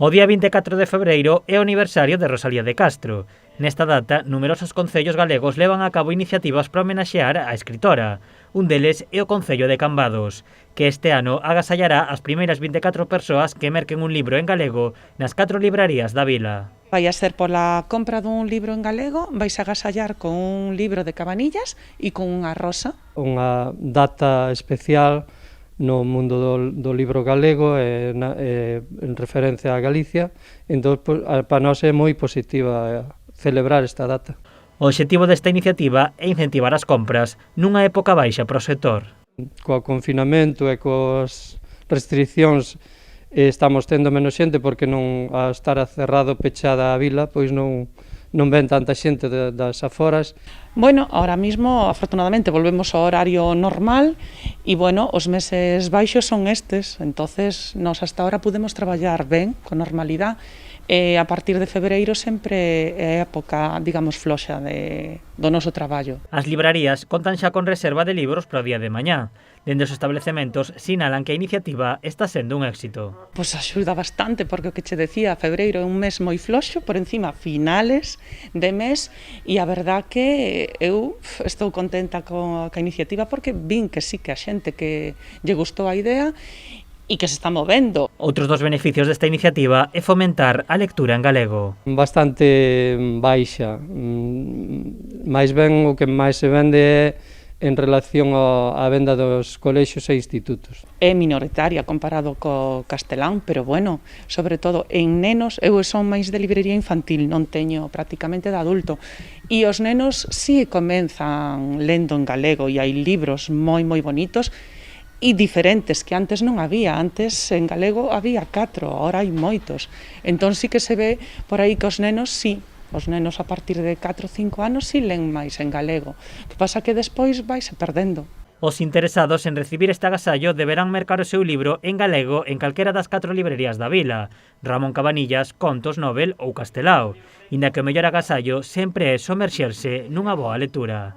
O día 24 de febreiro é o aniversario de Rosalía de Castro. Nesta data, numerosos concellos galegos levan a cabo iniciativas para homenaxear a escritora. Un deles é o Concello de Cambados, que este ano agasallará as primeiras 24 persoas que merquen un libro en galego nas 4 librarías da vila. Vai a ser pola compra dun libro en galego, vais a agasallar con un libro de Cabanillas e con unha rosa. Unha data especial no mundo do libro galego en referencia a Galicia, entón para nós é moi positiva celebrar esta data. O obxectivo desta iniciativa é incentivar as compras nunha época baixa para o sector. Co confinamento e coas restriccións estamos tendo menos xente porque non a estar cerrado, pechada a vila, pois non ven tanta xente das aforas. Bueno, ahora mismo, afortunadamente, volvemos ao horario normal e, bueno, os meses baixos son estes, entonces nos hasta ahora podemos traballar ben, con normalidade, e a partir de febreiro sempre é época, digamos, floxa do noso traballo. As librarías contan xa con reserva de libros para o día de mañá. Dende os establecementos sinalan que a iniciativa está sendo un éxito. Pois axuda bastante, porque o que che decía, febreiro é un mes moi floxo, por encima finales de mes, e a verdad que eu estou contenta ca iniciativa porque vin que sí que a xente que lle gustou a idea e que se está movendo. Outros dos beneficios desta iniciativa é fomentar a lectura en galego. Bastante baixa, máis ben o que máis se vende é en relación á venda dos colexios e institutos. É minoritaria comparado co castelán, pero bueno, sobre todo en nenos, eu son máis de librería infantil, non teño prácticamente de adulto, e os nenos si comenzan lendo en galego e hai libros moi bonitos e diferentes que antes non había. Antes en galego había 4, agora hai moitos. Entón sí que se ve por aí que os nenos sí. Os nenos a partir de 4 ou 5 anos si len máis en galego. O que pasa que despois vaise perdendo. Os interesados en recibir este agasallo deberán mercar o seu libro en galego en calquera das 4 librerías da vila, Ramón Cabanillas, Contos, Nobel ou Castelao, inda que o mellor agasallo sempre é somerxerse nunha boa lectura.